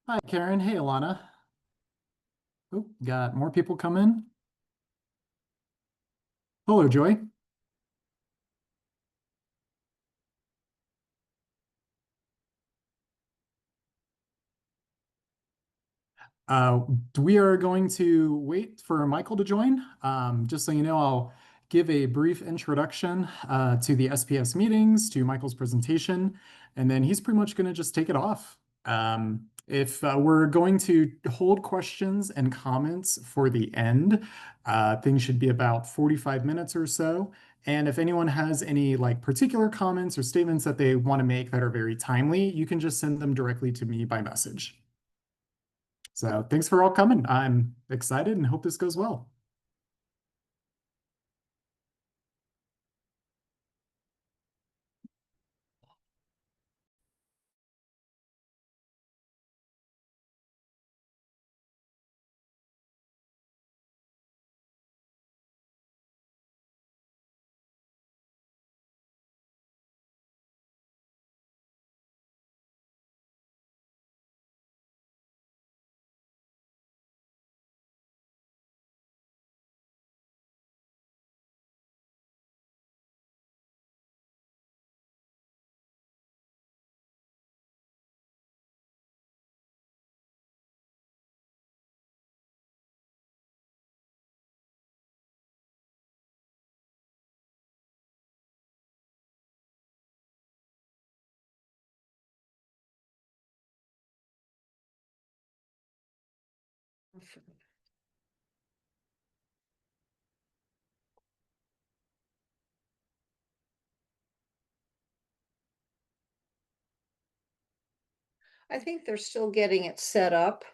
Hi, Karen. Hey, Alana. Oh, got more people come in. Hello, Joy. Uh, we are going to wait for Michael to join. Just so you know, I'll give a brief introduction to the SPS meetings, to Michael's presentation, and then he's pretty much going to just take it off. If we're going to hold questions and comments for the end, things should be about 45 minutes or so. And if anyone has any like particular comments or statements that they want to make that are very timely, you can just send them directly to me by message. So thanks for all coming. I'm excited and hope this goes well. I think they're still getting it set up.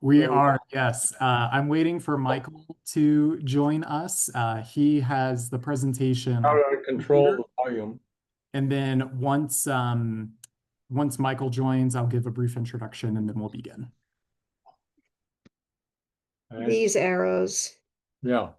We are, yes. I'm waiting for Michael to join us. He has the presentation How on do I the control computer. the volume? And then once Michael joins, I'll give a brief introduction and then we'll begin. Right. These arrows. Yeah.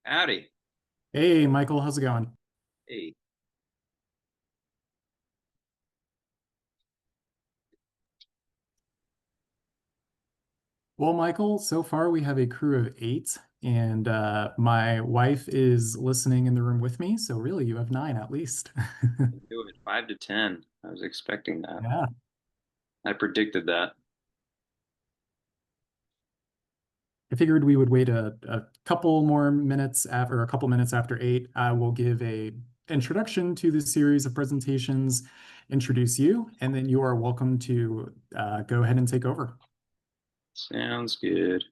Howdy. Hey, Michael, how's it going? Hey. Well, Michael, so far we have a crew of eight, and my wife is listening in the room with me. So really, you have nine at least. Do it 5 to 10. I was expecting that. Yeah. I predicted that. I figured we would wait a couple more minutes after, or a couple minutes after eight. I will give a introduction to this series of presentations, introduce you, and then you are welcome to go ahead and take over. Sounds good.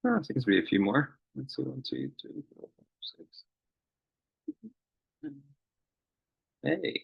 Oh, seems to be a few more. Let's see, 1, 2, 3, 4, 5, 6. Hey.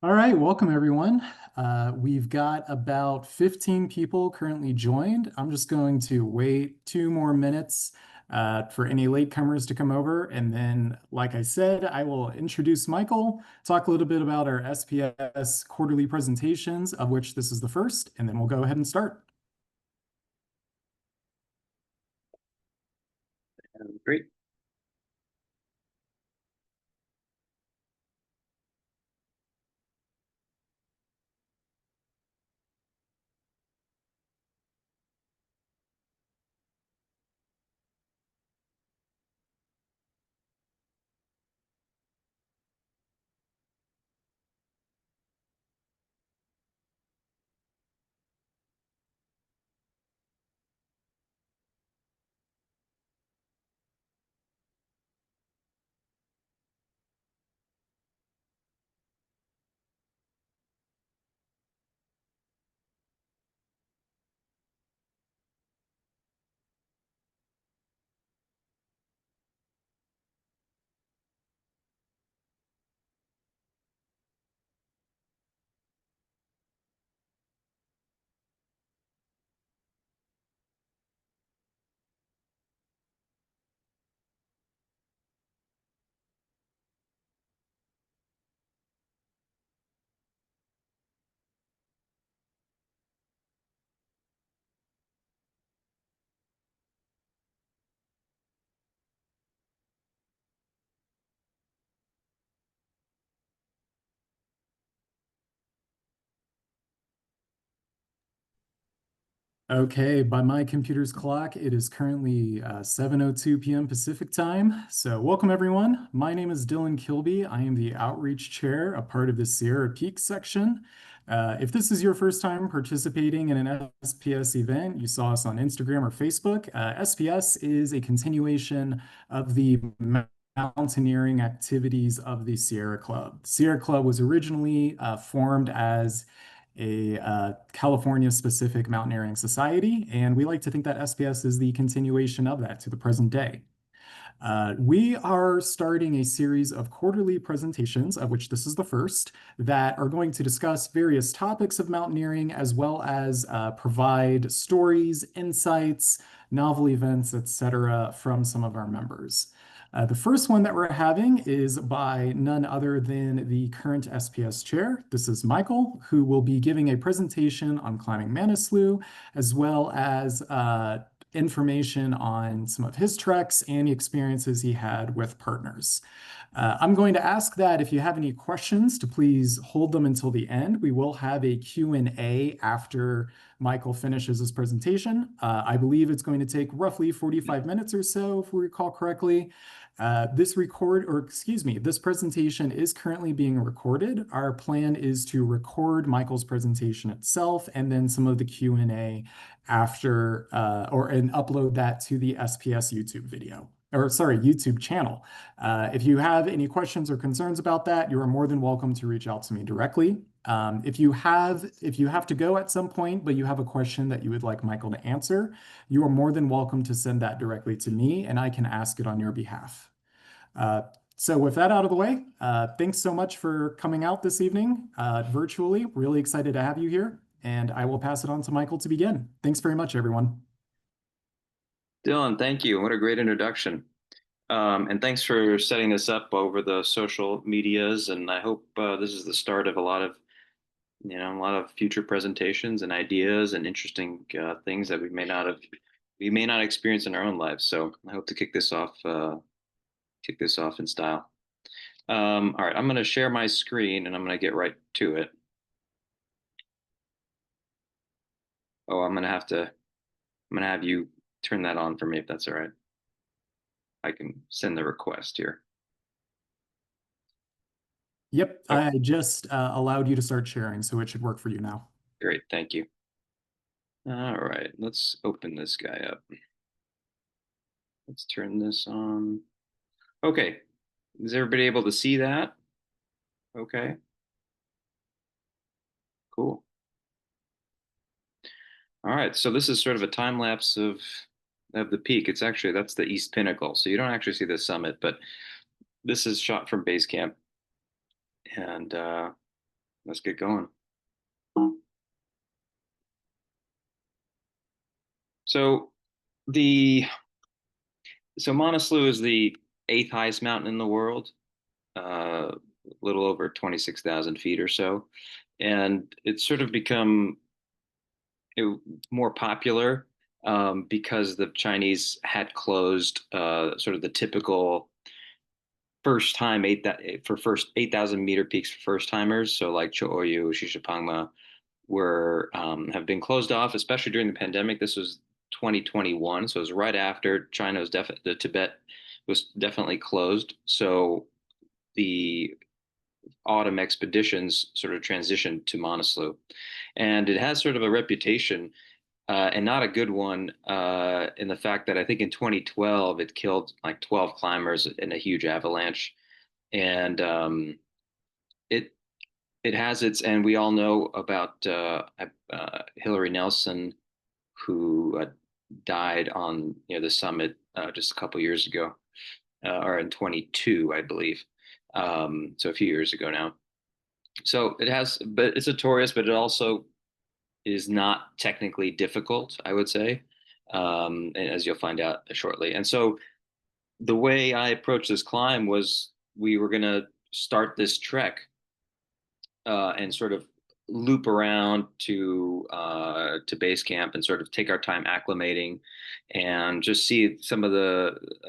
All right, welcome everyone. We've got about 15 people currently joined. I'm just going to wait 2 more minutes for any latecomers to come over. And then, like I said, I will introduce Michael, talk a little bit about our SPS quarterly presentations, of which this is the first, and then we'll go ahead and start. Great. Okay, by my computer's clock, it is currently 7:02 p.m. Pacific time. So welcome everyone. My name is Dylan Kilby. I am the Outreach Chair, a part of the Sierra Peak section. If this is your first time participating in an SPS event, you saw us on Instagram or Facebook. SPS is a continuation of the mountaineering activities of the Sierra Club. Sierra Club was originally formed as a California-specific mountaineering society, and we like to think that SPS is the continuation of that to the present day. We are starting a series of quarterly presentations, of which this is the first, that are going to discuss various topics of mountaineering as well as provide stories, insights, novel events, etc., from some of our members. The first one that we're having is by none other than the current SPS chair. This is Michael, who will be giving a presentation on climbing Manaslu, as well as information on some of his treks and the experiences he had with partners. I'm going to ask that if you have any questions to please hold them until the end. We will have a Q&A after Michael finishes his presentation. I believe it's going to take roughly 45 minutes or so, if we recall correctly. This presentation is currently being recorded. Our plan is to record Michael's presentation itself and then some of the Q&A after, and upload that to the SPS YouTube channel. If you have any questions or concerns about that, you are more than welcome to reach out to me directly. If you have to go at some point, but you have a question that you would like Michael to answer, you are more than welcome to send that directly to me and I can ask it on your behalf. So with that out of the way, thanks so much for coming out this evening virtually. Really excited to have you here, and I will pass it on to Michael to begin. Thanks very much, everyone. Dylan, thank you. What a great introduction. And thanks for setting this up over the social medias. And I hope this is the start of a lot of future presentations and ideas and interesting things that we may not experience in our own lives. So I hope to kick this off in style. All right, I'm going to share my screen and I'm going to get right to it. Oh, I'm going to have you turn that on for me if that's all right. I can send the request here. Yep, oh. I just allowed you to start sharing, so it should work for you now. Great, thank you. All right, let's open this guy up. Let's turn this on. Okay, is everybody able to see that? Okay. Cool. All right, so this is sort of a time lapse of the peak. That's the East Pinnacle. So you don't actually see the summit, but this is shot from base camp. And let's get going. So Manaslu is the 8th highest mountain in the world, a little over 26,000 feet or so. And it's sort of become more popular because the Chinese had closed sort of the typical first 8,000 meter peaks for first timers. So like Cho'oyu, Shishapangma have been closed off, especially during the pandemic. This was 2021, so it was right after the Tibet was definitely closed. So the autumn expeditions sort of transitioned to Manaslu, and it has sort of a reputation, and not a good one, in the fact that I think in 2012 it killed like 12 climbers in a huge avalanche, and it has and we all know about Hillary Nelson, who died on the summit just a couple years ago, or in 22, I believe. So a few years ago now. So but it's notorious, but it also is not technically difficult, I would say, and as you'll find out shortly. And so the way I approached this climb was we were going to start this trek and sort of loop around to base camp and sort of take our time acclimating and just see some of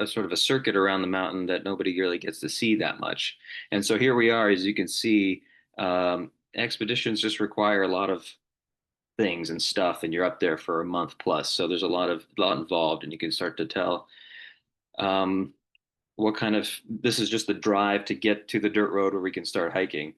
sort of a circuit around the mountain that nobody really gets to see that much. And so here we are, as you can see. Expeditions just require a lot of things and stuff, and you're up there for a month plus. So there's a lot involved, and you can start to tell this is just the drive to get to the dirt road where we can start hiking.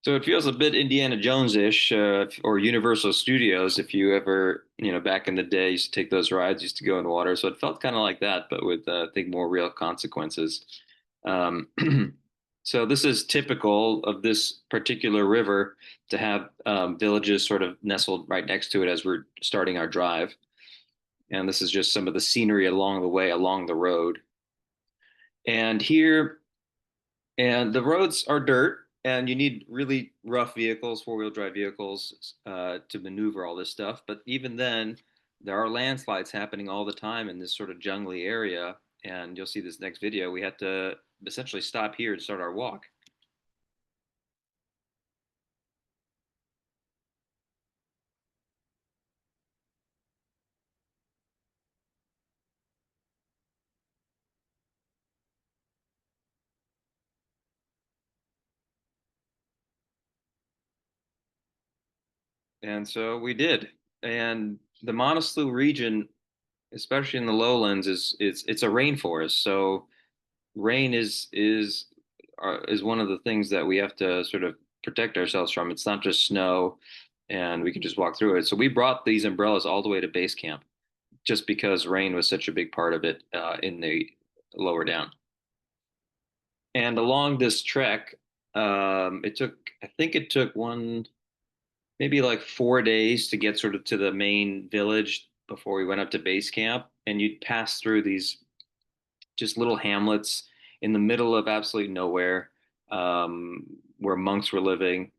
So it feels a bit Indiana Jones-ish, or Universal Studios. If you ever, back in the day, used to take those rides, used to go in water. So it felt kind of like that, but with, I think, more real consequences. So this is typical of this particular river, to have villages sort of nestled right next to it as we're starting our drive. And this is just some of the scenery along the way, along the road. And the roads are dirt, and you need really rough vehicles, four-wheel drive vehicles, to maneuver all this stuff. But even then, there are landslides happening all the time in this sort of jungly area. And you'll see this next video. We had to essentially stop here and start our walk. And so we did. And the Manaslu region, especially in the lowlands, it's a rainforest. So rain is one of the things that we have to sort of protect ourselves from. It's not just snow, and we can just walk through it. So we brought these umbrellas all the way to base camp, just because rain was such a big part of it in the lower down. And along this trek, I think it took maybe like 4 days to get sort of to the main village before we went up to base camp. And you'd pass through these just little hamlets in the middle of absolutely nowhere, where monks were living.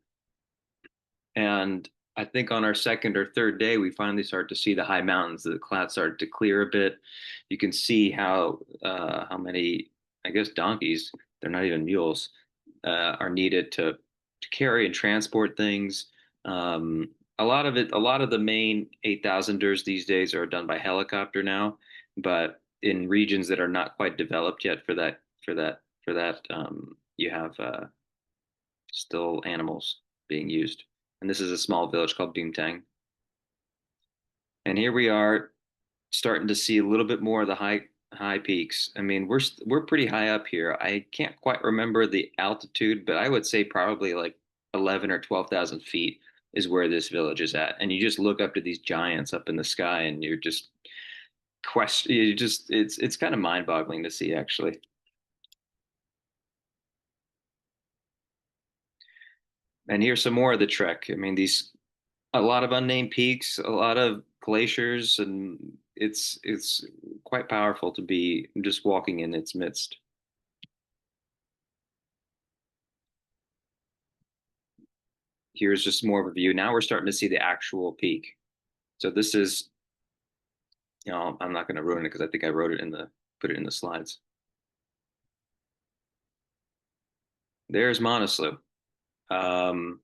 And I think on our second or third day, we finally start to see the high mountains. The clouds started to clear a bit. You can see how many, I guess, donkeys, they're not even mules, are needed to carry and transport things. Um, a lot of the main 8,000ers these days are done by helicopter now, but in regions that are not quite developed yet for that, you have still animals being used. And this is a small village called Bintang. And here we are starting to see a little bit more of the high peaks. I mean, we're pretty high up here. I can't quite remember the altitude, but I would say probably like 11 or 12,000 feet is where this village is at. And you just look up to these giants up in the sky, and you're just it's kind of mind-boggling to see actually. And here's some more of the trek. I mean, these a lot of unnamed peaks, a lot of glaciers, and it's quite powerful to be just walking in its midst. Here's just more of a view. Now we're starting to see the actual peak. So this is, I'm not going to ruin it because I think I wrote it in the put it in the slides. There's Manaslu. Um,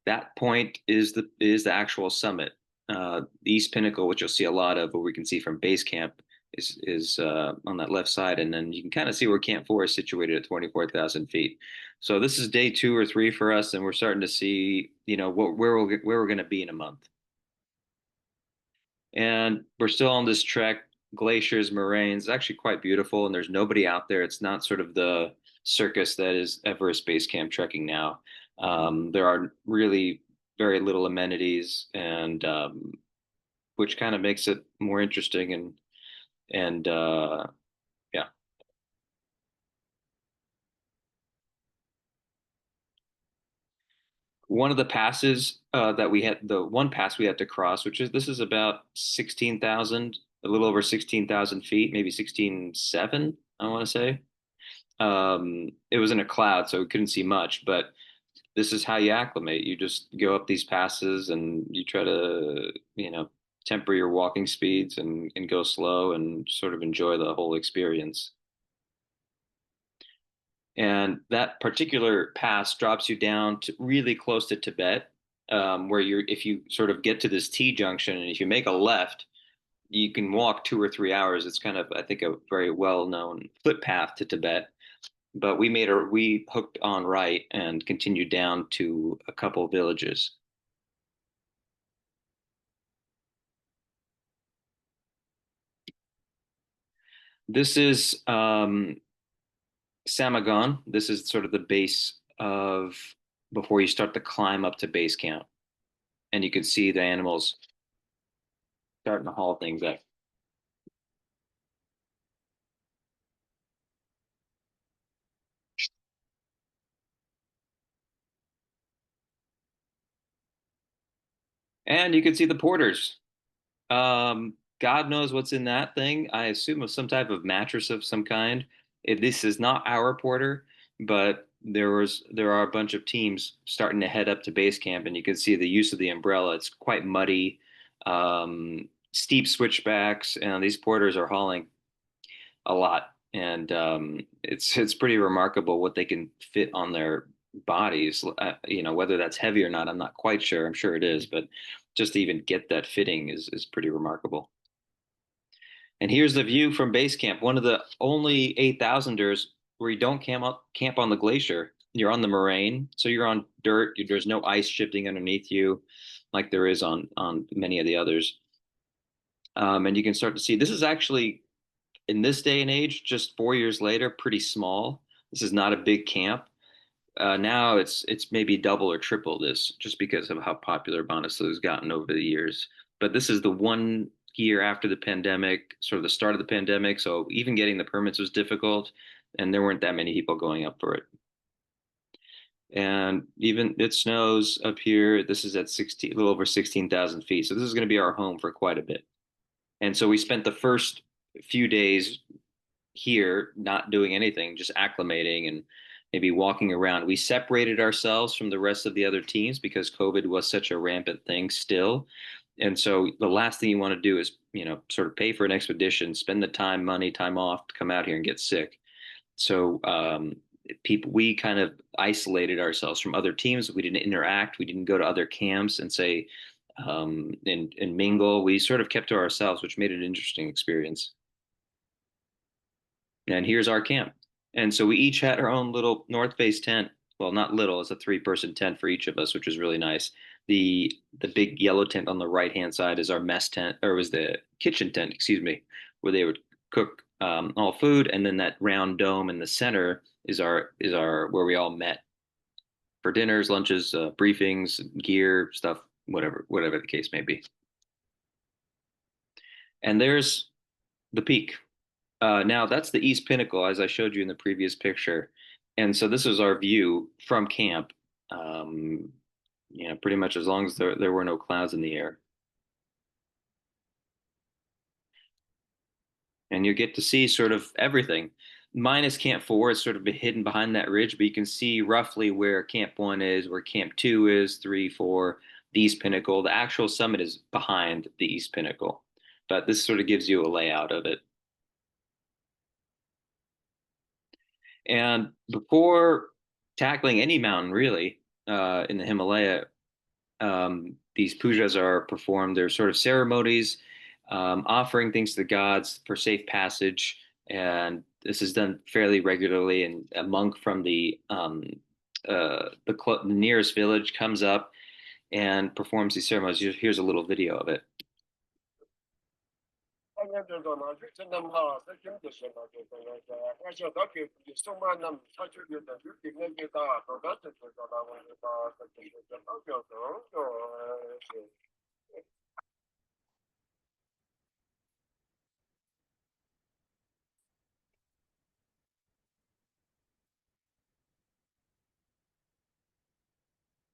that point is the actual summit. The East Pinnacle, which you'll see a lot of, what we can see from base camp, is on that left side, and then you can kind of see where Camp 4 is situated at 24,000 feet. So this is day 2 or 3 for us, and we're starting to see, where we're going to be in a month. And we're still on this trek, glaciers, moraines. It's actually quite beautiful, and there's nobody out there. It's not sort of the circus that is Everest Base Camp trekking now. There are really very little amenities, and which kind of makes it more interesting. And yeah, one of the passes that we had, the one pass we had to cross, this is about 16,000, a little over 16,000 feet, maybe 16,700, I want to say. It was in a cloud, so we couldn't see much, but this is how you acclimate. You just go up these passes, and you try to, temper your walking speeds, and go slow and sort of enjoy the whole experience. And that particular pass drops you down to really close to Tibet, where if you sort of get to this T junction, and if you make a left, you can walk 2 or 3 hours. It's kind of, I think, a very well-known footpath to Tibet. But we hooked on right and continued down to a couple villages. This is Samagon. This is sort of the base of before you start to climb up to base camp, and you can see the animals starting to haul things up. And you can see the porters. God knows what's in that thing. I assume of some type of mattress of some kind. This is not our porter, but there are a bunch of teams starting to head up to base camp, and you can see the use of the umbrella. It's quite muddy, steep switchbacks, and these porters are hauling a lot, and it's pretty remarkable what they can fit on their bodies. Whether that's heavy or not, I'm not quite sure. I'm sure it is, but just to even get that fitting is pretty remarkable. And here's the view from base camp. One of the only 8,000ers where you don't camp on the glacier. You're on the moraine, so you're on dirt. There's no ice shifting underneath you, like there is on many of the others. And you can start to see this is actually in this day and age, just 4 years later, pretty small. This is not a big camp. Now it's maybe double or triple this, just because of how popular Manaslu has gotten over the years. But this is the 1 year after the pandemic, sort of the start of the pandemic. So even getting the permits was difficult, and there weren't that many people going up for it. And even it snows up here. This is at 16, a little over 16,000 feet. So this is going to be our home for quite a bit. And so we spent the first few days here not doing anything, just acclimating and maybe walking around. We separated ourselves from the rest of the other teams because COVID was such a rampant thing still. And so the last thing you want to do is, sort of pay for an expedition, spend the time, money, time off to come out here and get sick. So we kind of isolated ourselves from other teams. We didn't interact. We didn't go to other camps and say, and mingle. We sort of kept to ourselves, which made it an interesting experience. And here's our camp. And so we each had our own little North Face tent. Well, not little, it's a 3-person tent for each of us, which was really nice. The big yellow tent on the right hand side is our mess tent, or was the kitchen tent, excuse me, where they would cook all food, and then that round dome in the center is our where we all met for dinners, lunches, briefings, gear, stuff, whatever the case may be. And there's the peak. Now that's the east pinnacle, as I showed you in the previous picture. And so this is our view from camp. Um, pretty much as long as there were no clouds in the air. And you get to see sort of everything. Minus Camp 4 is sort of hidden behind that ridge, but you can see roughly where Camp 1 is, where Camp 2 is, 3, 4, the East Pinnacle. The actual summit is behind the East Pinnacle, but this sort of gives you a layout of it. And before tackling any mountain, really, in the Himalaya, these pujas are performed. They're sort of ceremonies, offering things to the gods for safe passage. And this is done fairly regularly. And a monk from the nearest village comes up and performs these ceremonies. Here's a little video of it.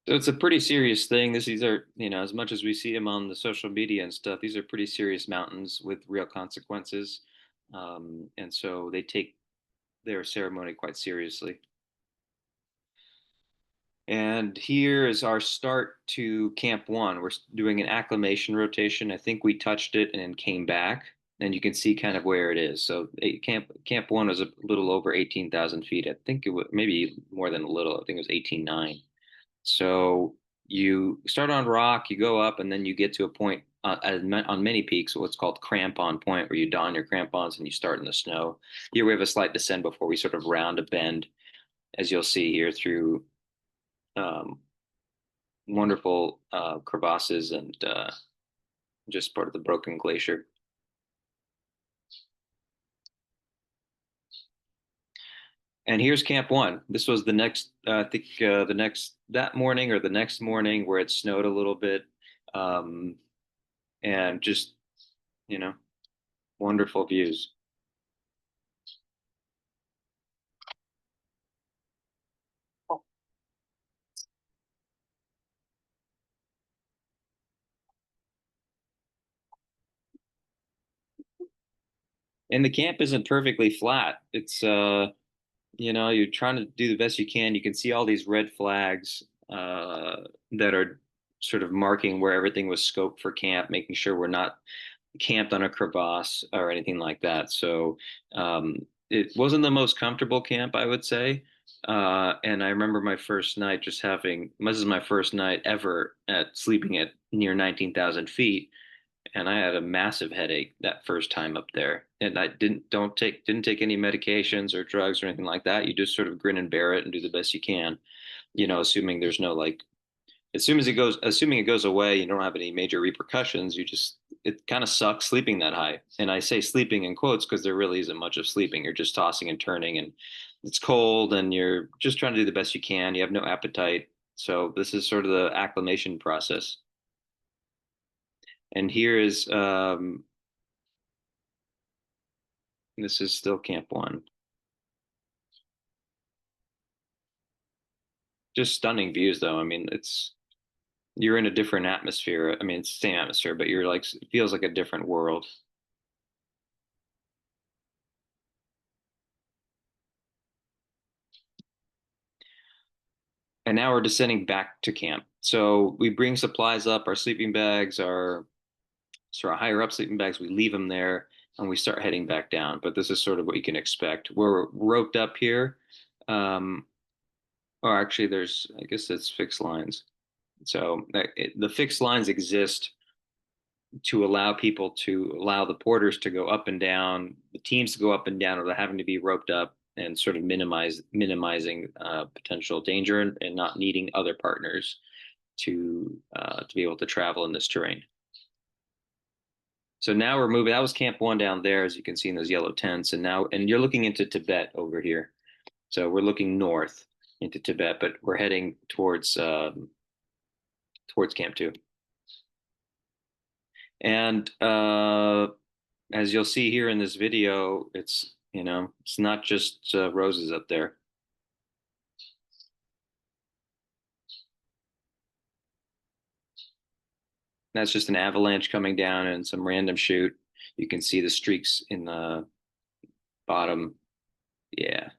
So it's a pretty serious thing. These are, as much as we see them on the social media and stuff, these are pretty serious mountains with real consequences. And so they take their ceremony quite seriously. And here is our start to Camp 1. We're doing an acclimation rotation. I think we touched it and then came back, and you can see kind of where it is. So Camp 1 was a little over 18,000 feet. I think it was maybe more than a little. I think it was 18,900. So you start on rock, you go up, and then you get to a point on many peaks, what's called crampon point, where you don your crampons and you start in the snow. Here we have a slight descent before we sort of round a bend, as you'll see here through um, wonderful crevasses and just part of the broken glacier. And here's Camp 1. This was the next, I think, that morning or the next morning where it snowed a little bit. And just, you know, wonderful views. And the camp isn't perfectly flat. It's you're trying to do the best you can. You can see all these red flags that are sort of marking where everything was scoped for camp, making sure we're not camped on a crevasse or anything like that. So it wasn't the most comfortable camp, I would say. And I remember my first night just having, this is my first night ever at sleeping at near 19,000 feet. And I had a massive headache that first time up there. And I didn't take any medications or drugs or anything like that. You just sort of grin and bear it and do the best you can, assuming there's no like assuming it goes away, you don't have any major repercussions. It kind of sucks sleeping that high. And I say sleeping in quotes because there really isn't much of sleeping. You're just tossing and turning, and it's cold, and you're just trying to do the best you can. You have no appetite. So this is sort of the acclimation process. And here is this is still Camp One. Just stunning views, though. I mean, you're in a different atmosphere. I mean, it's the same atmosphere, but you're like, it feels like a different world. And now we're descending back to camp. So we bring supplies up, our sleeping bags, our higher up sleeping bags, we leave them there and we start heading back down. But this is sort of what you can expect. We're roped up here. Um, or actually, I guess it's fixed lines. So the fixed lines exist to allow the porters to go up and down, the teams to go up and down without having to be roped up, and sort of minimizing potential danger, and not needing other partners to be able to travel in this terrain. So now we're moving. That was Camp One down there, as you can see in those yellow tents, and you're looking into Tibet over here. So we're looking north into Tibet, but we're heading towards Camp Two. And as you'll see here in this video, it's not just roses up there. That's just an avalanche coming down and some random chute. You can see the streaks in the bottom. Yeah.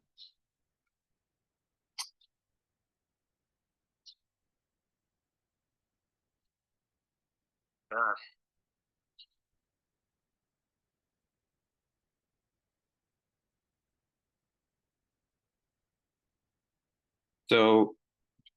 So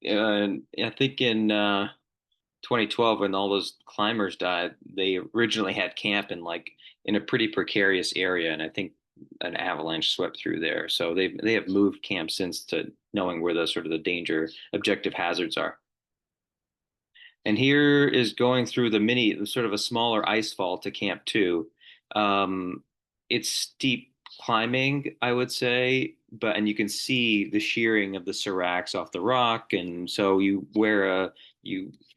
I think in 2012, when all those climbers died, they originally had camp in a pretty precarious area, and I think an avalanche swept through there. So they have moved camp since to knowing where the sort of the danger objective hazards are. And here is going through sort of a smaller ice fall to Camp Two. Um, it's steep climbing, I would say, and you can see the shearing of the seracs off the rock, and so you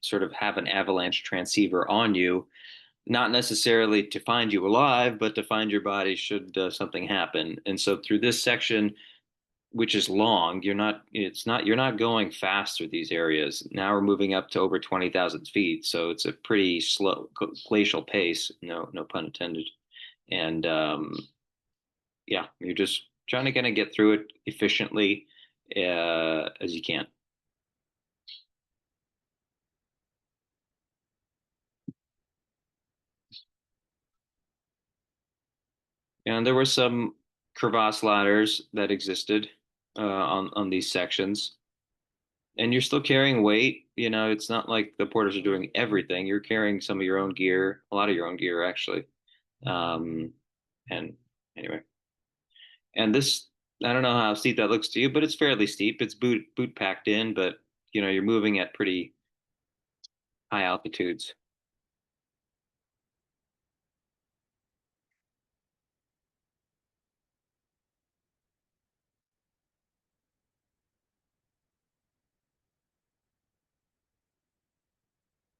sort of have an avalanche transceiver on you, not necessarily to find you alive, but to find your body should something happen. And so through this section, which is long, you're not going fast through these areas. Now we're moving up to over 20,000 feet, so it's a pretty slow glacial pace, no pun intended. And yeah, you're just trying to kind of get through it efficiently as you can. And there were some crevasse ladders that existed on these sections, and you're still carrying weight. It's not like the porters are doing everything. You're carrying some of your own gear, a lot of your own gear actually. And anyway, and this, I don't know how steep that looks to you, but it's fairly steep. It's boot packed in, but you're moving at pretty high altitudes.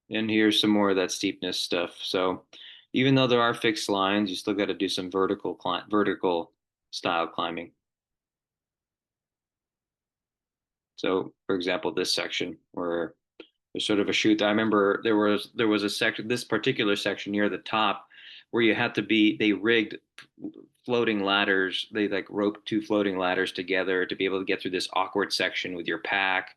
And here's some more of that steepness stuff. So even though there are fixed lines, you still got to do some vertical style climbing. So, for example, this section where there's sort of a chute. I remember there was a section, this particular section near the top, where you had to be, they rigged floating ladders. They like roped two floating ladders together to be able to get through this awkward section with your pack.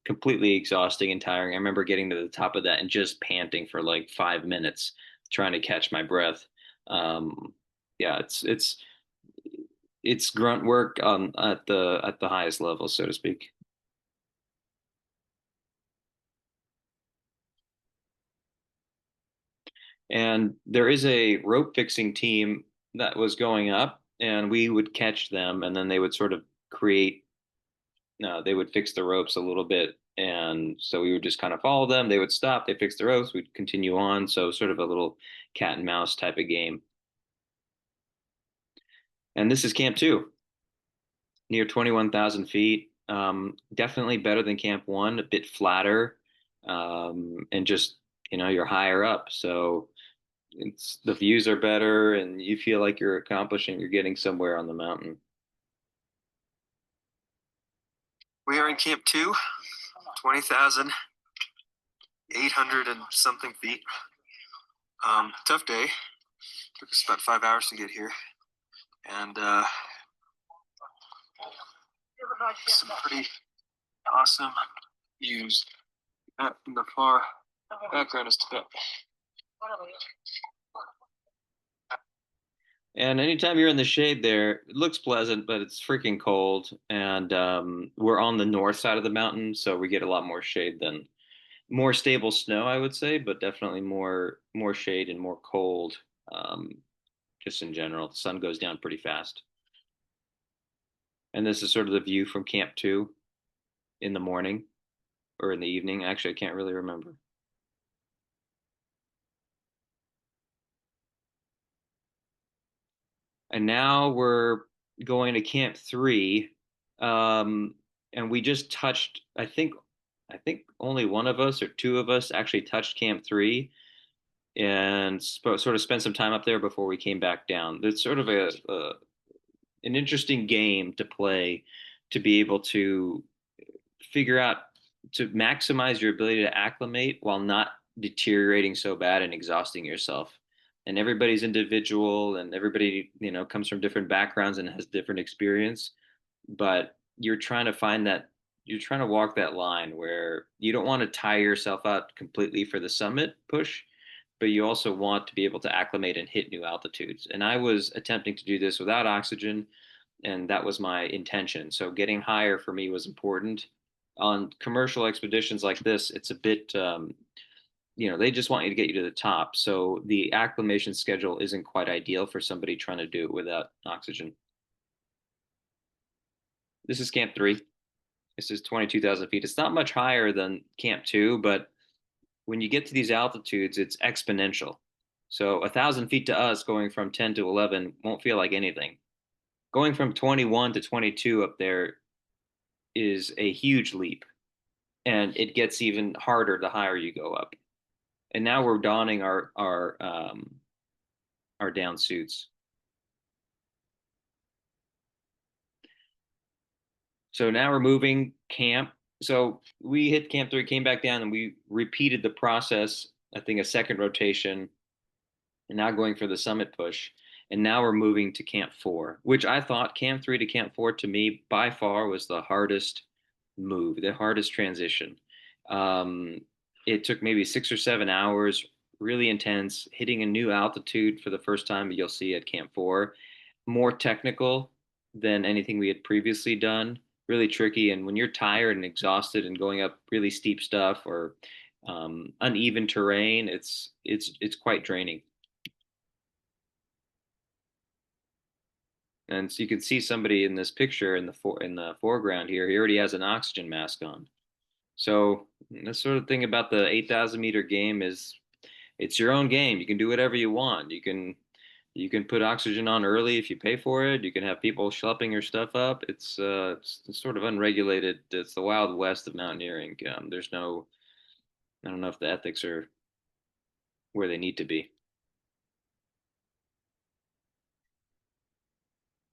Completely exhausting and tiring. I remember getting to the top of that and just panting for like 5 minutes, trying to catch my breath. Um, yeah, it's grunt work at the highest level, so to speak. And there is a rope fixing team that was going up, and we would catch them, and then they would sort of create. They would fix the ropes a little bit, and so we would just kind of follow them. They would stop. They fix the ropes. We'd continue on. So sort of a little cat and mouse type of game. And this is Camp Two, near 21,000 feet. Definitely better than Camp One. A bit flatter, and just you're higher up, so it's the views are better and you feel like you're getting somewhere on the mountain. We are in Camp 2, 20,800 and something feet. Tough day. Took us about 5 hours to get here. And some pretty awesome views. That in the far background is Tibet. And anytime you're in the shade there, it looks pleasant, but it's freaking cold. And we're on the north side of the mountain, so we get a lot more shade than more stable snow, I would say, but definitely more shade and more cold. Um, just in general, the sun goes down pretty fast. And this is sort of the view from Camp Two in the morning or in the evening. Actually, I can't really remember. And now we're going to Camp Three, um, and we just touched. I think only one of us or two of us actually touched Camp Three, and sort of spent some time up there before we came back down. It's sort of an interesting game to play, to be able to figure out to maximize your ability to acclimate while not deteriorating so bad and exhausting yourself. And everybody's individual, and everybody comes from different backgrounds and has different experience, but you're trying to walk that line where you don't want to tire yourself out completely for the summit push, but you also want to be able to acclimate and hit new altitudes. And I was attempting to do this without oxygen, and that was my intention. So getting higher for me was important. On commercial expeditions like this, it's a bit, they just want you to get you to the top. So the acclimation schedule isn't quite ideal for somebody trying to do it without oxygen. This is Camp Three. This is 22,000 feet. It's not much higher than Camp Two, but when you get to these altitudes, it's exponential. So 1,000 feet to us going from 10 to 11 won't feel like anything. Going from 21 to 22 up there is a huge leap, and it gets even harder the higher you go up. And now we're donning our down suits. So now we're moving camp. So we hit Camp Three, came back down, and we repeated the process. I think a second rotation, and now going for the summit push. And now we're moving to Camp Four, which I thought Camp Three to Camp Four to me by far was the hardest move, the hardest transition. Um, it took maybe 6 or 7 hours, really intense, hitting a new altitude for the first time you'll see at Camp Four, more technical than anything we had previously done, really tricky. And when you're tired and exhausted and going up really steep stuff or uneven terrain, it's quite draining. And so you can see somebody in this picture in the foreground here. He already has an oxygen mask on. So the sort of thing about the 8,000 meter game is it's your own game. You can do whatever you want. You can put oxygen on early if you pay for it. You can have people schlepping your stuff up. It's sort of unregulated. It's the Wild West of mountaineering. There's no, I don't know if the ethics are where they need to be.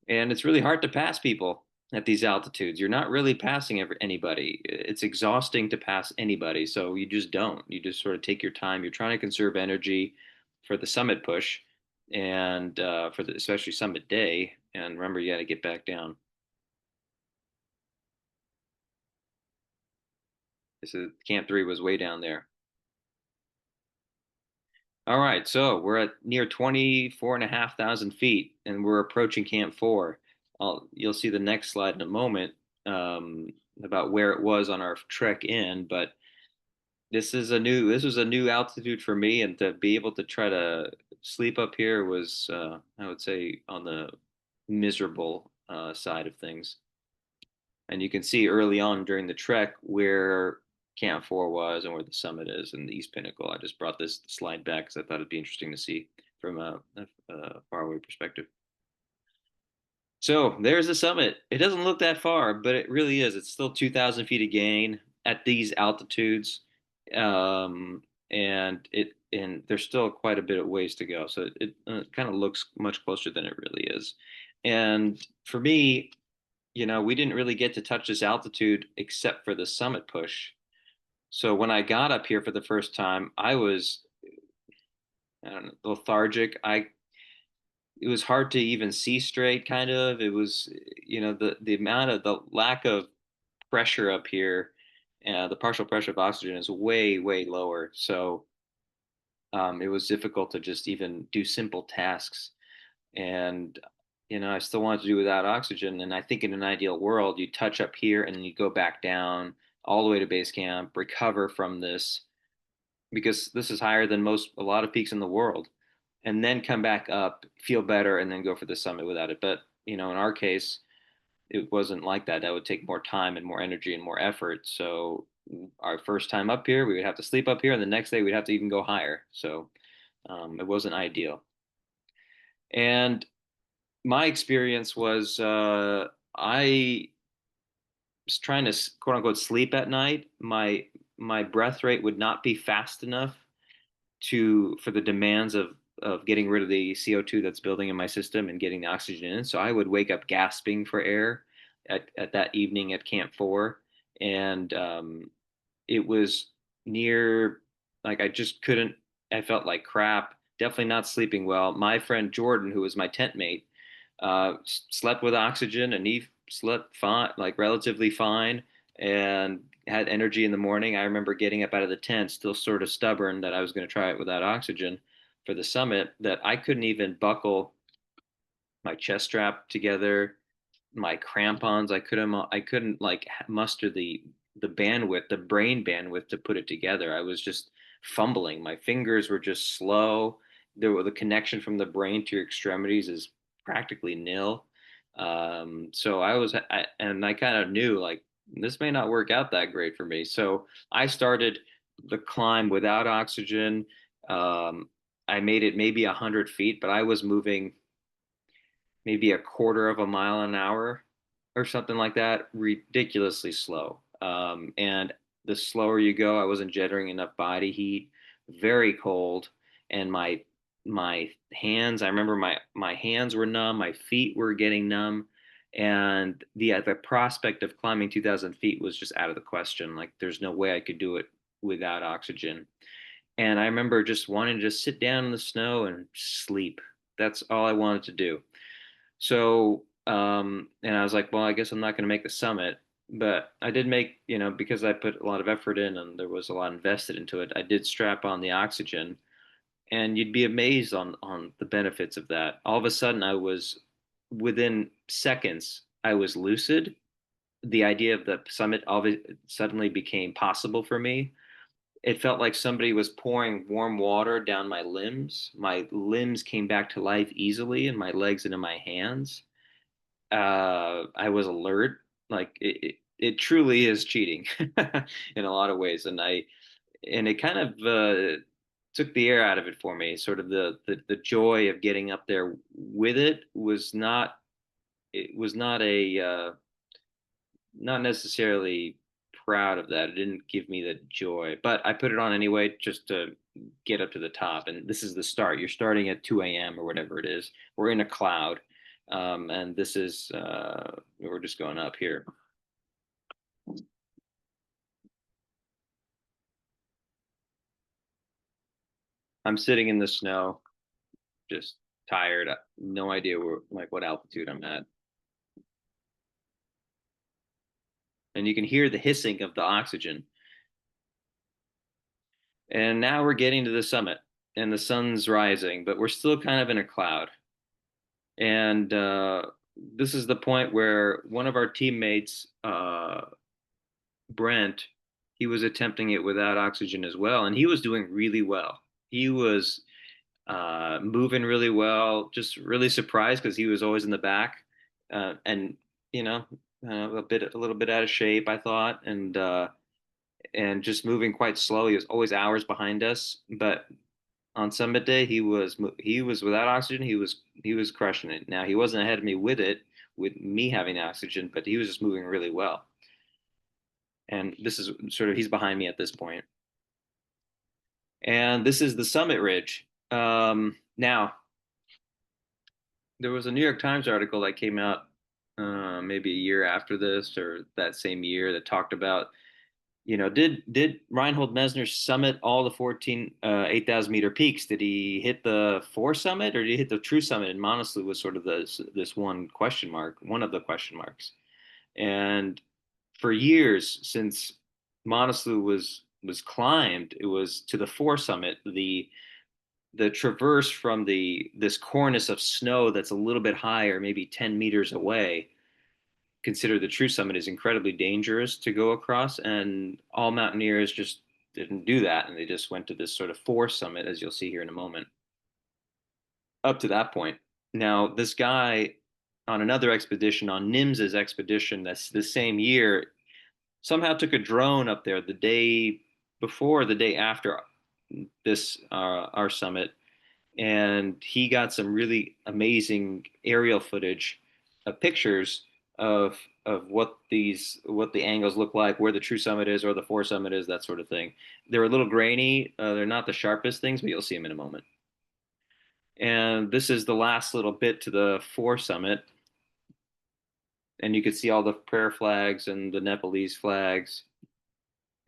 And it's really hard to pass people at these altitudes. You're not really passing anybody. It's exhausting to pass anybody, so you just don't. You just sort of take your time. You're trying to conserve energy for the summit push, and for the especially summit day. And remember, you got to get back down. This is Camp 3 was way down there. All right, so we're at near 24,500 feet, and we're approaching Camp 4. You'll see the next slide in a moment, about where it was on our trek in, but this was a new altitude for me, and to be able to try to sleep up here was, I would say, on the miserable side of things. And you can see early on during the trek where Camp 4 was and where the summit is and the East Pinnacle. I just brought this slide back because I thought it'd be interesting to see from a faraway perspective. So there's the summit. It doesn't look that far, but it really is. It's still 2,000 feet of gain at these altitudes, and there's still quite a bit of ways to go. So it kind of looks much closer than it really is. And for me, we didn't really get to touch this altitude except for the summit push. So when I got up here for the first time, I was, I don't know, lethargic. It was hard to even see straight, kind of. It was, the lack of pressure up here, the partial pressure of oxygen is way, way lower. So it was difficult to just even do simple tasks. And I still wanted to do without oxygen. And I think in an ideal world, you touch up here and then you go back down all the way to base camp, recover from this, because this is higher than a lot of peaks in the world, and then come back up, feel better, and then go for the summit without it. But in our case, it wasn't like that. That would take more time and more energy and more effort. So our first time up here, we would have to sleep up here, and the next day we'd have to even go higher. So it wasn't ideal. And my experience was, I was trying to quote unquote sleep at night. My breath rate would not be fast enough for the demands of getting rid of the CO2 that's building in my system and getting the oxygen in. So I would wake up gasping for air at that evening at Camp 4, and it was near, like, I just couldn't. I felt like crap. Definitely not sleeping well. My friend Jordan, who was my tent mate, slept with oxygen, and he slept fine, like relatively fine, and had energy in the morning. I remember getting up out of the tent, still sort of stubborn that I was going to try it without oxygen for the summit, that I couldn't even buckle my chest strap together, my crampons. I couldn't like muster the bandwidth, the brain bandwidth to put it together. I was just fumbling. My fingers were just slow. The connection from the brain to your extremities is practically nil. So I kind of knew, like, this may not work out that great for me. So I started the climb without oxygen. Um, I made it maybe 100 feet, but I was moving maybe a quarter of a mile an hour or something like that, ridiculously slow. And the slower you go, I wasn't generating enough body heat, very cold, and my hands. I remember my hands were numb, my feet were getting numb, and the prospect of climbing 2,000 feet was just out of the question. Like, there's no way I could do it without oxygen. And I remember just wanting to just sit down in the snow and sleep. That's all I wanted to do. So, and I was like, well, I guess I'm not going to make the summit, but I did make, because I put a lot of effort in and there was a lot invested into it, I did strap on the oxygen, and you'd be amazed on the benefits of that. All of a sudden, within seconds, I was lucid. The idea of the summit suddenly became possible for me. It felt like somebody was pouring warm water down my limbs. My limbs came back to life easily, and my legs and in my hands. I was alert. Like, it truly is cheating in a lot of ways, and it kind of took the air out of it for me. Sort of the joy of getting up there with it was not. It was not a not necessarily proud of that. It didn't give me the joy, but I put it on anyway just to get up to the top. And this is the start. You're starting at 2 a.m. or whatever it is. We're in a cloud, and this is we're just going up here. I'm sitting in the snow, just tired, no idea where, like, what altitude I'm at. And you can hear the hissing of the oxygen. And now we're getting to the summit, and the sun's rising, but we're still kind of in a cloud. And this is the point where one of our teammates, Brent, he was attempting it without oxygen as well, and he was doing really well. He was moving really well, just really surprised because he was always in the back, and you know, a little bit out of shape, I thought, and just moving quite slow. He was always hours behind us, but on summit day, he was without oxygen. He was crushing it. Now he wasn't ahead of me with it, with me having oxygen, but he was just moving really well. And this is sort of he's behind me at this point. And this is the summit ridge. Now there was a New York Times article that came out maybe a year after this or that same year that talked about, did Reinhold Messner summit all the 14 8,000-meter peaks? Did he hit the four summit, or did he hit the true summit? And Manaslu was sort of this one question mark, one of the question marks. And for years since Manaslu was climbed, it was to the four summit, the traverse from this cornice of snow that's a little bit higher, maybe 10 meters away, consider the true summit is incredibly dangerous to go across, and all mountaineers just didn't do that, and they just went to this sort of four summit, as you'll see here in a moment. Up to that point, now this guy on another expedition, on Nims's expedition, that's the same year, somehow took a drone up there the day before, the day after this our summit, and he got some really amazing aerial footage, pictures of what the angles look like, where the true summit is or the four summit is, that sort of thing. They're a little grainy. They're not the sharpest things, but you'll see them in a moment. And this is the last little bit to the four summit, and you can see all the prayer flags and the Nepalese flags.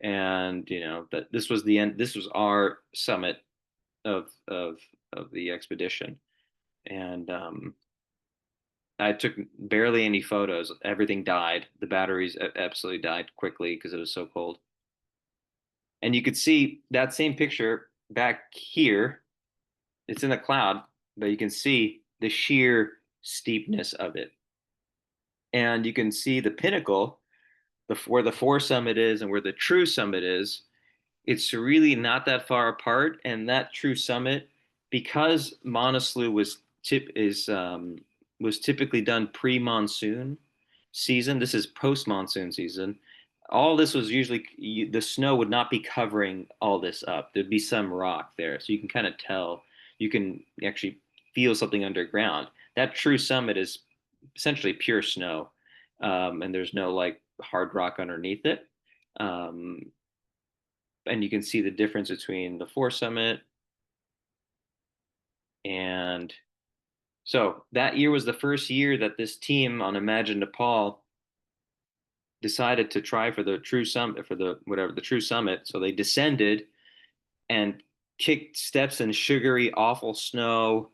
And that this was the end. This was our summit of the expedition, and I took barely any photos. Everything died. The batteries absolutely died quickly because it was so cold. And you could see that same picture back here. It's in a cloud, but you can see the sheer steepness of it. And you can see the pinnacle, where the four summit is and where the true summit is. It's really not that far apart. And that true summit, because Manaslu was typically done pre-monsoon season. This is post-monsoon season. All this was usually, the snow would not be covering all this up. There'd be some rock there, so you can kind of tell. You can actually feel something underground. That true summit is essentially pure snow, and there's no like hard rock underneath it. Um, and you can see the difference between the four summit and so that year was the first year that this team on Imagine Nepal decided to try for the true summit, for the true summit. So they descended and kicked steps in sugary, awful snow,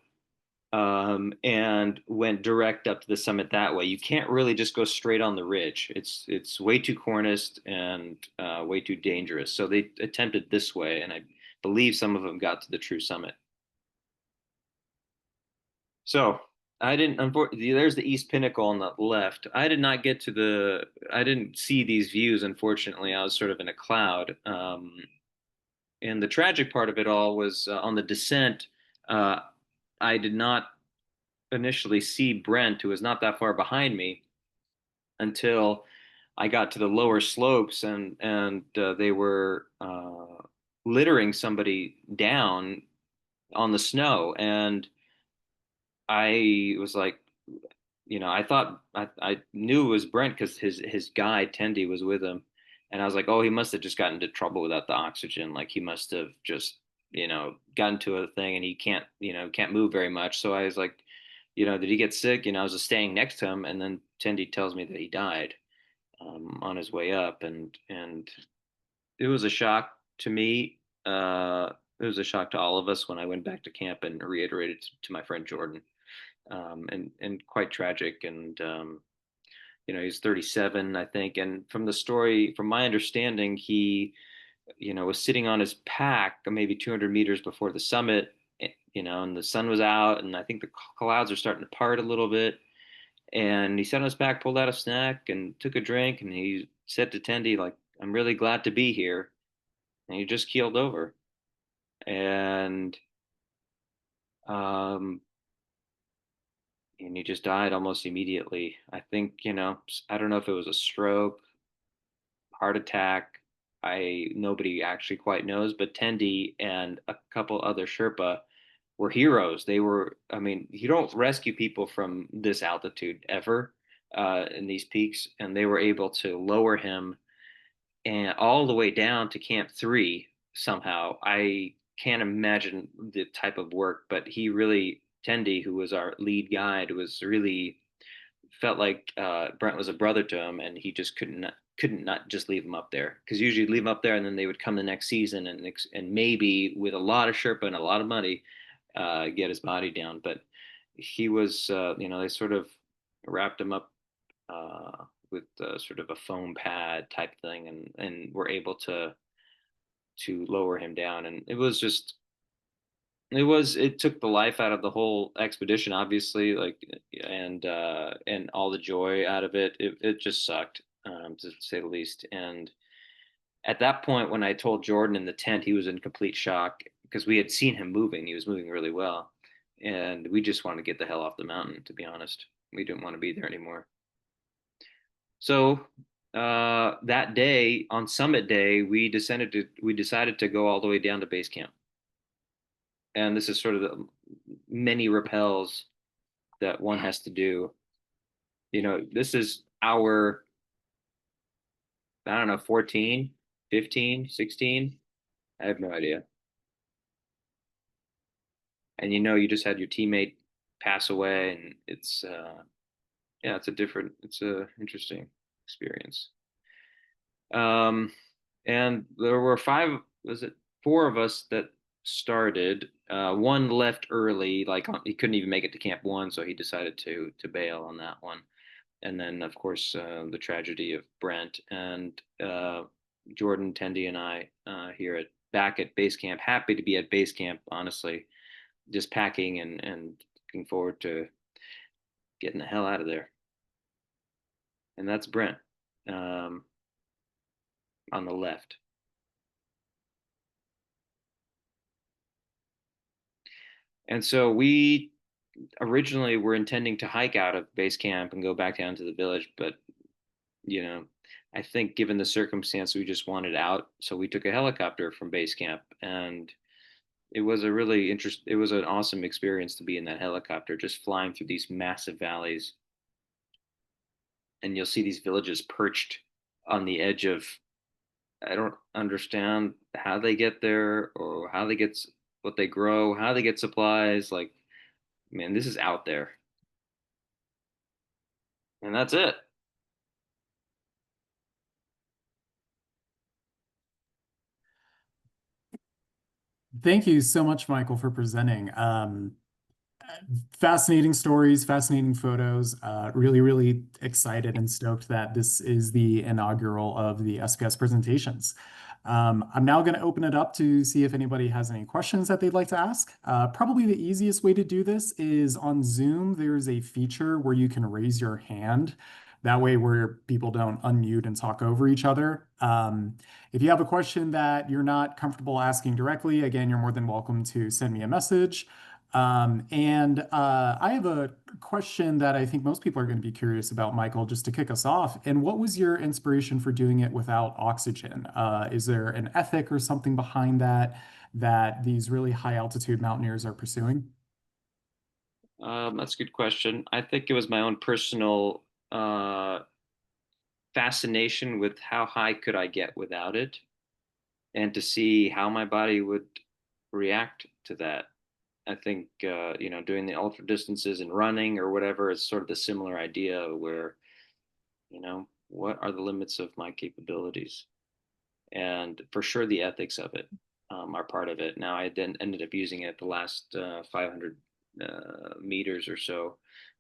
and went direct up to the summit that way. You can't really just go straight on the ridge. It's way too corniced and way too dangerous. So they attempted this way, and I believe some of them got to the true summit. So I didn't. Unfortunately, there's the East Pinnacle on the left. I did not get to the. I didn't see these views. Unfortunately, I was sort of in a cloud. And the tragic part of it all was on the descent. Uh, I did not initially see Brent, who was not that far behind me, until I got to the lower slopes, and they were littering somebody down on the snow, and I was like, I thought I knew it was Brent because his guide Tendi was with him, and I was like, oh, he must have just gotten into trouble without the oxygen. Like he must have just gotten to a thing, and he can't move very much. So I was like, did he get sick? I was just staying next to him, and then Tendi tells me that he died on his way up, and it was a shock to me. it was a shock to all of us when I went back to camp and reiterated to my friend Jordan, and quite tragic. And he's 37, I think. And from the story, from my understanding, he was sitting on his pack maybe 200 meters before the summit, and the sun was out, and I think the clouds are starting to part a little bit. And he sat on his back, pulled out a snack, and took a drink. And he said to Tendy, like, "I'm really glad to be here." And he just keeled over. And um, and he just died almost immediately. I think, I don't know if it was a stroke, heart attack. Nobody actually quite knows, but Tendi and a couple other Sherpa were heroes. They were, I mean, you don't rescue people from this altitude ever, in these peaks, and they were able to lower him and all the way down to Camp 3 somehow. I can't imagine the type of work, but he really, Tendi, who was our lead guide, was really felt like Brent was a brother to him, and he just couldn't not just leave him up there, because usually leave him up there and then they would come the next season and maybe with a lot of Sherpa and a lot of money, get his body down. But he was, they sort of wrapped him up with sort of a foam pad type thing, and were able to lower him down. And it took the life out of the whole expedition, obviously, like, and all the joy out of it. It just sucked, to say the least. And at that point, when I told Jordan in the tent, he was in complete shock because we had seen him moving. He was moving really well, and we just wanted to get the hell off the mountain. To be honest, we didn't want to be there anymore. So that day, on summit day, we decided to go all the way down to base camp. And this is sort of the many rappels that one has to do. This is our, I don't know, 14, 15, 16. I have no idea. And you just had your teammate pass away, and yeah, it's a interesting experience. And there were four of us that started. One left early, like he couldn't even make it to Camp 1, so he decided to bail on that one. And then, of course, the tragedy of Brent and Jordan, Tendi, and I here back at base camp. Happy to be at base camp, honestly, just packing and looking forward to getting the hell out of there. And that's Brent, um, on the left. And so we originally were intending to hike out of base camp and go back down to the village, but I think given the circumstance, we just wanted out, so we took a helicopter from base camp, and it was it was an awesome experience to be in that helicopter, just flying through these massive valleys, and you'll see these villages perched on the edge of, I don't understand how they get there or how they get what they grow, how they get supplies. Like, man, this is out there. And that's it. Thank you so much, Michael, for presenting. Fascinating stories, fascinating photos. Really, really excited and stoked that this is the inaugural of the SPS presentations. I'm now going to open it up to see if anybody has any questions that they'd like to ask. Probably the easiest way to do this is on Zoom. There's a feature where you can raise your hand. That way, where people don't unmute and talk over each other. If you have a question that you're not comfortable asking directly, again, you're more than welcome to send me a message. I have a question that I think most people are going to be curious about, Michael, just to kick us off. And what was your inspiration for doing it without oxygen? Is there an ethic or something behind that these really high altitude mountaineers are pursuing? That's a good question. I think it was my own personal fascination with how high could I get without it, and to see how my body would react to that. I think doing the ultra distances and running or whatever is sort of the similar idea, where what are the limits of my capabilities, and for sure the ethics of it. are part of it. Now I then ended up using it the last 500 meters or so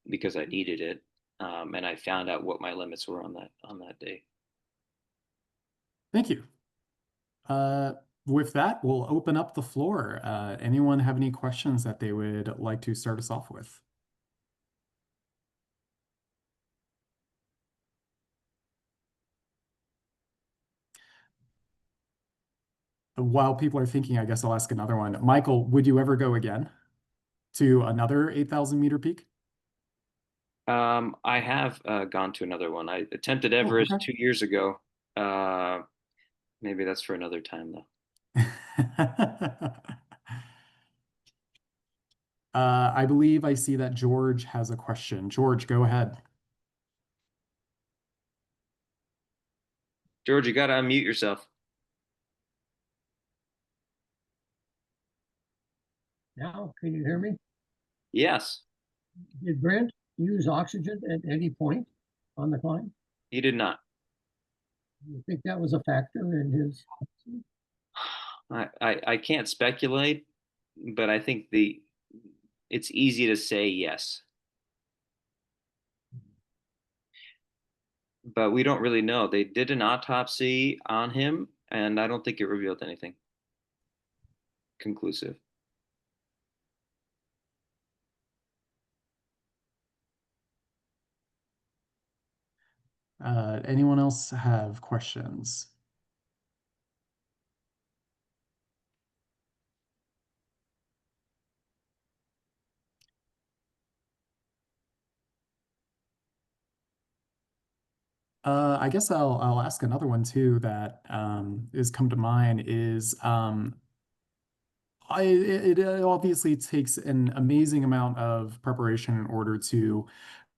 because I needed it, and I found out what my limits were on that day. Thank you. Uh, with that, we'll open up the floor. Anyone have any questions that they would like to start us off with? While people are thinking, I guess I'll ask another one. Michael, would you ever go again to another 8,000-meter peak? I have gone to another one. I attempted Oh, Everest okay. 2 years ago. Uh, Maybe that's for another time, though. I believe I see that George has a question. George, go ahead. George, you got to unmute yourself. Now, can you hear me? Yes, Did Brent use oxygen at any point on the climb? he did not. You think that was a factor in his? I can't speculate, but I think it's easy to say yes, but we don't really know. They did an autopsy on him, and I don't think it revealed anything conclusive. Anyone else have questions? I guess I'll ask another one too that is come to mind is it obviously takes an amazing amount of preparation in order to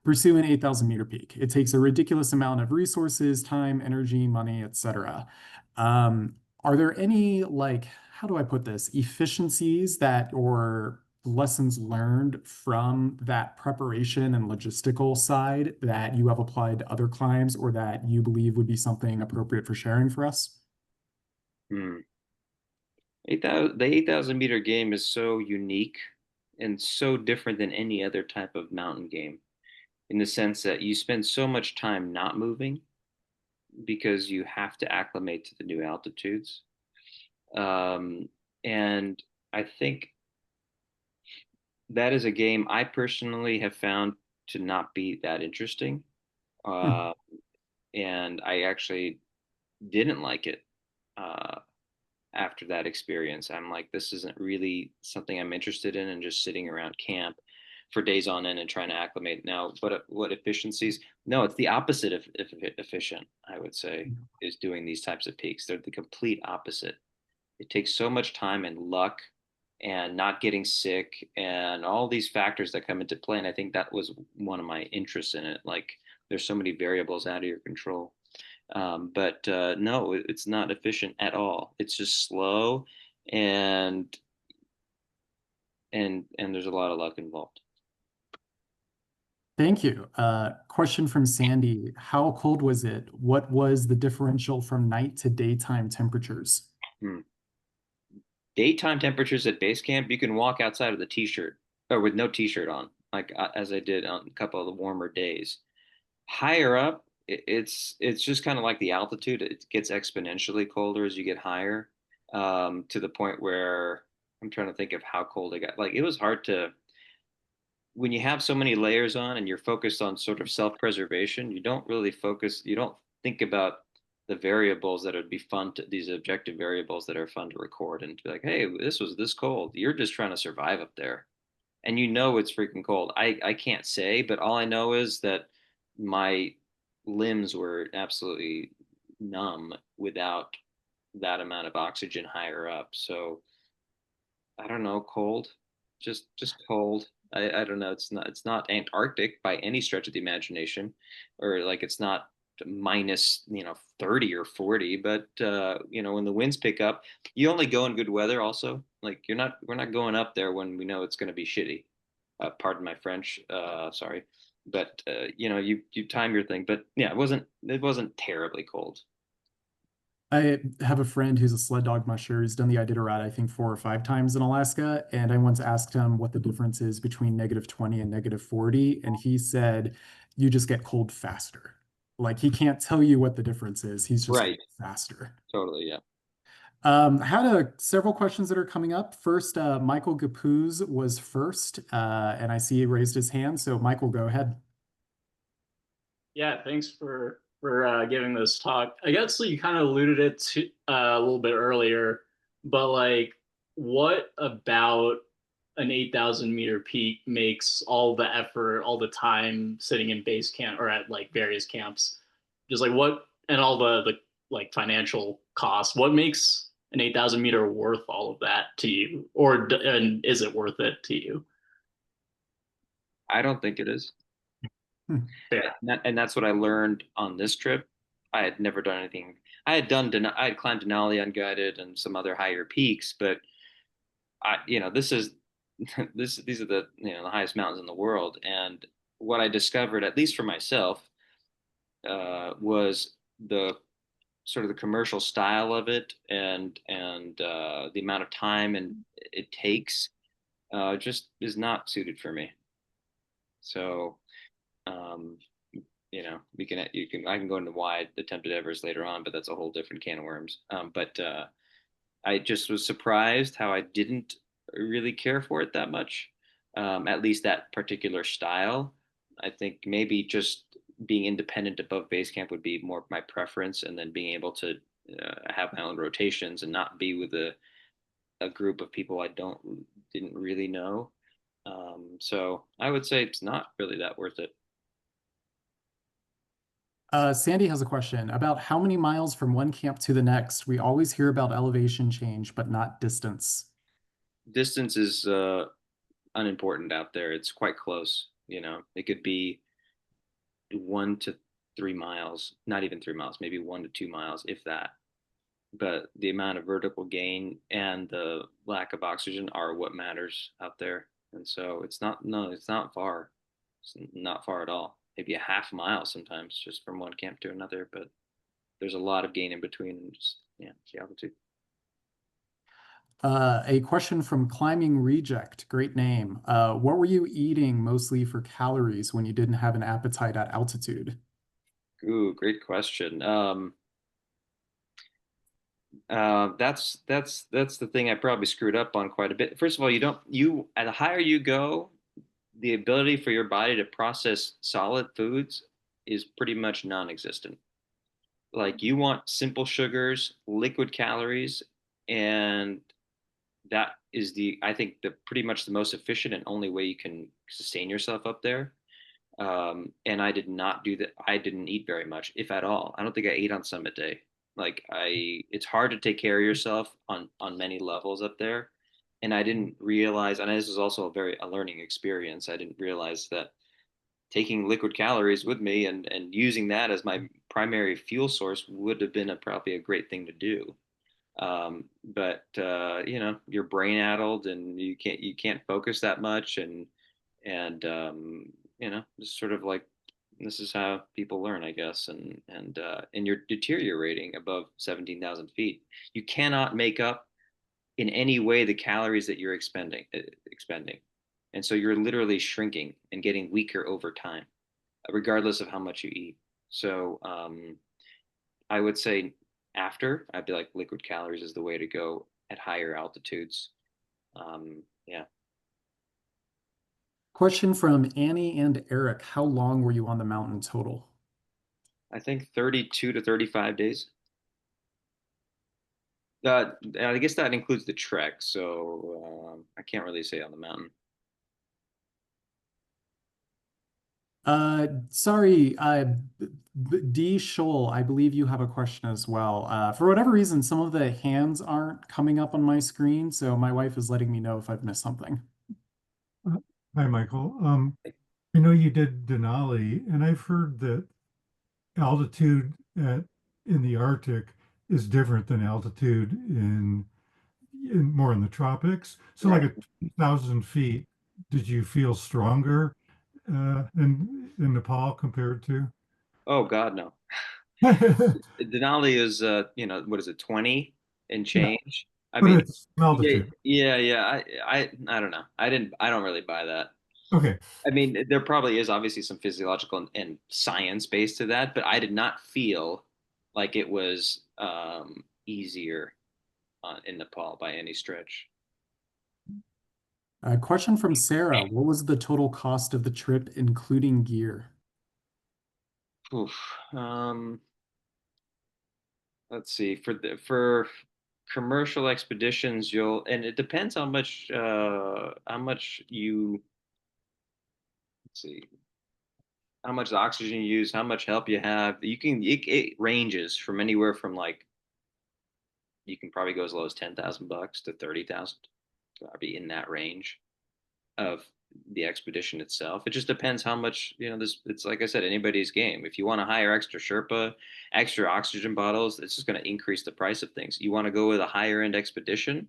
pursue an 8,000-meter peak. It takes a ridiculous amount of resources, time, energy, money, etc. Are there any, like, how do I put this, efficiencies that or lessons learned from that preparation and logistical side that you have applied to other climbs or that you believe would be something appropriate for sharing for us? Hmm. 8,000, the 8,000 meter game is so unique and so different than any other type of mountain game in the sense that you spend so much time not moving because you have to acclimate to the new altitudes. Um, and I think that is a game I personally have found to not be that interesting. Hmm. Uh, and I actually didn't like it uh, after that experience. I'm like, this isn't really something I'm interested in, and just sitting around camp for days on end and trying to acclimate. Now, what efficiencies? No, it's the opposite of efficient, I would say, is doing these types of peaks. They're the complete opposite. It takes so much time and luck and not getting sick and all these factors that come into play. And I think that was one of my interests in it. Like, there's so many variables out of your control. But no, it's not efficient at all. It's just slow, and and there's a lot of luck involved. Thank you. Question from Sandy. How cold was it? What was the differential from night to daytime temperatures? Hmm. Daytime temperatures at base camp, you can walk outside with a t-shirt or with no t-shirt on, like as I did on a couple of the warmer days. Higher up, it's just kind of like the altitude. It gets exponentially colder as you get higher, to the point where I'm trying to think of how cold it got. Like, it was hard to, when you have so many layers on and you're focused on sort of self-preservation, you don't think about the variables that would be fun to, these objective variables that are fun to record and to be like, hey, this was this cold. You're just trying to survive up there. And you know it's freaking cold. I can't say, but all I know is that my limbs were absolutely numb without that amount of oxygen higher up. So I don't know, cold, just cold. I don't know. It's not Antarctic by any stretch of the imagination, or like it's not minus 30 or 40. But when the winds pick up, you only go in good weather. Also, like, we're not going up there when we know it's going to be shitty. Pardon my French. Sorry, but you time your thing. But yeah, it wasn't terribly cold. I have a friend who's a sled dog musher. He's done the Iditarod, I think, 4 or 5 times in Alaska. And I once asked him what the difference is between -20 and -40. And he said, you just get cold faster. Like he can't tell you what the difference is. He's just Right. faster. Totally. Yeah. I had several questions that are coming up. First, Michael Gapuz was first, and I see he raised his hand. So Michael, go ahead. Yeah, thanks for giving this talk. I guess you kind of alluded it to a little bit earlier, but like, what about an 8,000 meter peak makes all the effort, all the time sitting in base camp or at like various camps, just like what and all the like financial costs? What makes an 8,000 meter worth all of that to you, or and is it worth it to you? I don't think it is. Hmm. Yeah. And that's what I learned on this trip. I had never done anything. I had climbed Denali unguided and some other higher peaks, but this is these are the highest mountains in the world. And what I discovered, at least for myself, was the sort of the commercial style of it, and the amount of time and it takes just is not suited for me. So um, we can you can I can go into why I attempted Everest later on, but that's a whole different can of worms. But I just was surprised how I didn't really care for it that much, at least that particular style. I think maybe just being independent above base camp would be more my preference, and then being able to have my own rotations and not be with a group of people I didn't really know. So I would say it's not really that worth it. Sandy has a question about how many miles from one camp to the next. We always hear about elevation change, but not distance. Distance is unimportant out there. It's quite close. It could be 1 to 3 miles, not even 3 miles, maybe 1 to 2 miles, if that. But the amount of vertical gain and the lack of oxygen are what matters out there. And so it's not far. It's not far at all. Maybe a half mile sometimes just from one camp to another, but there's a lot of gain in between and just, yeah, it's the altitude. A question from Climbing Reject. Great name. What were you eating mostly for calories when you didn't have an appetite at altitude? Ooh, great question. That's the thing I probably screwed up on quite a bit. First of all, the higher you go, the ability for your body to process solid foods is pretty much non-existent. Like you want simple sugars, liquid calories, and that is I think the pretty much the most efficient and only way you can sustain yourself up there. And I did not do that. I didn't eat very much, if at all. I don't think I ate on summit day. It's hard to take care of yourself on many levels up there. And I didn't realize, and this was also a learning experience. I didn't realize that taking liquid calories with me and using that as my primary fuel source would have been probably a great thing to do. But you're brain addled and you can't focus that much, and just sort of like this is how people learn, I guess, and you're deteriorating above 17,000 feet. You cannot make up in any way the calories that you're expending, and so you're literally shrinking and getting weaker over time, regardless of how much you eat. So I would say I'd be like liquid calories is the way to go at higher altitudes. Yeah. Question from Annie and Eric. How long were you on the mountain total? I think 32 to 35 days. I guess that includes the trek, so I can't really say on the mountain. Sorry, D. Scholl, I believe you have a question as well. For whatever reason, some of the hands aren't coming up on my screen, so my wife is letting me know if I've missed something. Hi, Michael. I know you did Denali, and I've heard that altitude in the Arctic is different than altitude in more in the tropics. So, like Right. at 2,000 feet, did you feel stronger in Nepal compared to? Oh God, no. Denali is what is it, 20 and Yeah, change. I but mean, it's an yeah, altitude. yeah. I don't know. I don't really buy that. Okay. I mean, there probably is obviously some physiological and science based to that, but I did not feel like it was easier in Nepal by any stretch. A question from Sarah. What was the total cost of the trip, including gear? Oof. Let's see, for commercial expeditions, and it depends how much you, let's see, how much oxygen you use, how much help you have. It ranges from anywhere from like, you can probably go as low as $10,000 to 30,000. Probably in that range of the expedition itself. It just depends how much, this, it's like I said, anybody's game. If you want to hire extra Sherpa, extra oxygen bottles, it's just going to increase the price of things. You want to go with a higher end expedition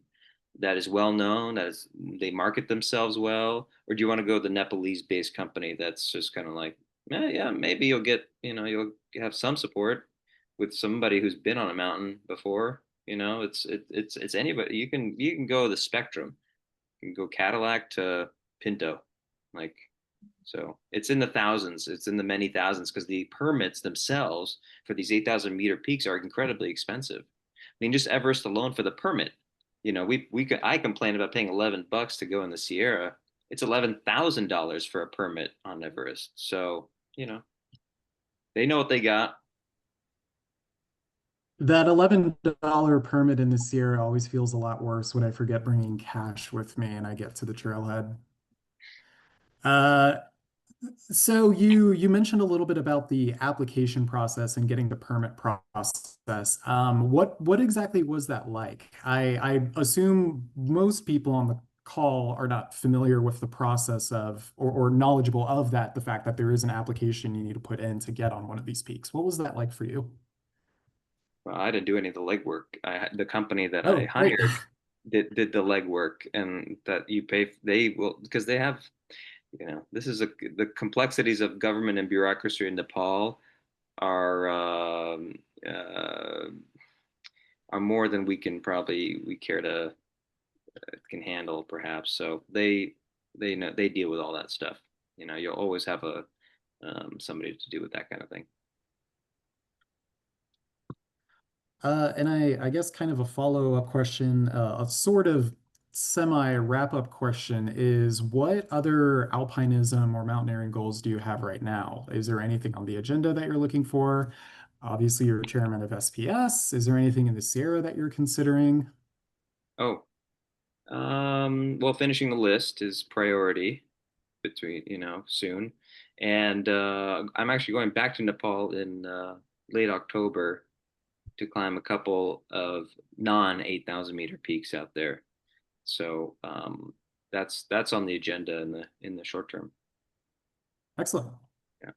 that is well known, they market themselves well, or do you want to go with the Nepalese based company that's just kind of like, yeah, maybe you'll have some support with somebody who's been on a mountain before. It's anybody. You can go the spectrum. You can go Cadillac to Pinto, like, so it's in the thousands. It's in the many thousands because the permits themselves for these 8,000-meter peaks are incredibly expensive. I mean, just Everest alone for the permit, I complained about paying $11 to go in the Sierra. It's $11,000 for a permit on Everest. So they know what they got. That $11 permit in the Sierra always feels a lot worse when I forget bringing cash with me and I get to the trailhead. Uh, so you mentioned a little bit about the application process and getting the permit process. What exactly was that like? I assume most people on the call are not familiar with the process of or knowledgeable of that, the fact that there is an application you need to put in to get on one of these peaks. What was that like for you? Well, I didn't do any of the legwork. The company that I Oh, great. hired did the legwork, and that you pay. They will, because they have, this is the complexities of government and bureaucracy in Nepal are uh, are more than we care to can handle, perhaps. So they know, they deal with all that stuff. You'll always have a somebody to do with that kind of thing. And I guess kind of a follow-up question, a sort of semi-wrap-up question is what other alpinism or mountaineering goals do you have right now? Is there anything on the agenda that you're looking for? Obviously, you're chairman of SPS. Is there anything in the Sierra that you're considering? Oh, well, finishing the list is priority between, soon. And I'm actually going back to Nepal in late October to climb a couple of non 8,000-meter peaks out there. So that's on the agenda in the short term. Excellent. Yeah.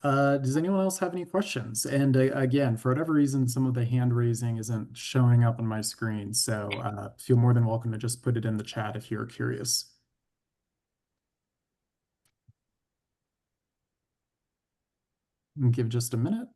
Does anyone else have any questions? And again, for whatever reason, some of the hand raising isn't showing up on my screen. So feel more than welcome to just put it in the chat if you're curious. And give just a minute.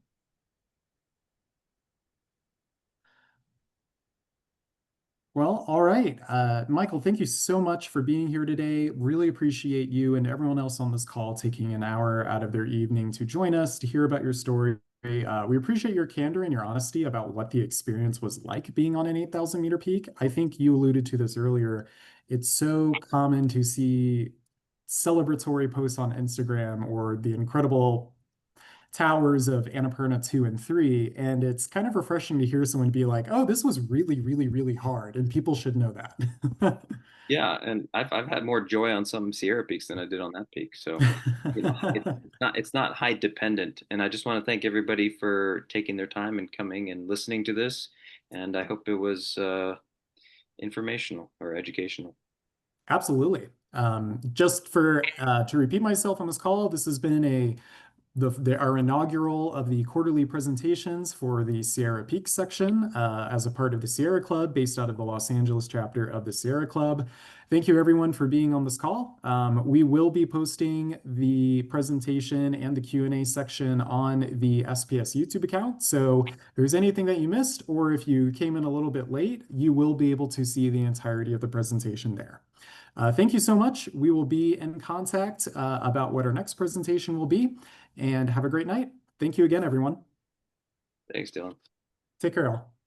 Well, all right. Michael, thank you so much for being here today. Really appreciate you and everyone else on this call taking an hour out of their evening to join us to hear about your story. We appreciate your candor and your honesty about what the experience was like being on an 8,000-meter peak. I think you alluded to this earlier. It's so common to see celebratory posts on Instagram or the incredible towers of Annapurna 2 and 3. And it's kind of refreshing to hear someone be like, oh, this was really, really, really hard. And people should know that. Yeah, and I've had more joy on some Sierra peaks than I did on that peak. So, it's not height dependent. And I just want to thank everybody for taking their time and coming and listening to this. And I hope it was informational or educational. Absolutely. Just for to repeat myself on this call, this has been a our inaugural of the quarterly presentations for the Sierra Peaks section as a part of the Sierra Club based out of the Los Angeles chapter of the Sierra Club. Thank you everyone for being on this call. We will be posting the presentation and the Q&A section on the SPS YouTube account. So if there's anything that you missed, or if you came in a little bit late, you will be able to see the entirety of the presentation there. Thank you so much. We will be in contact about what our next presentation will be, and have a great night. Thank you again, everyone. Thanks, Dylan. Take care all.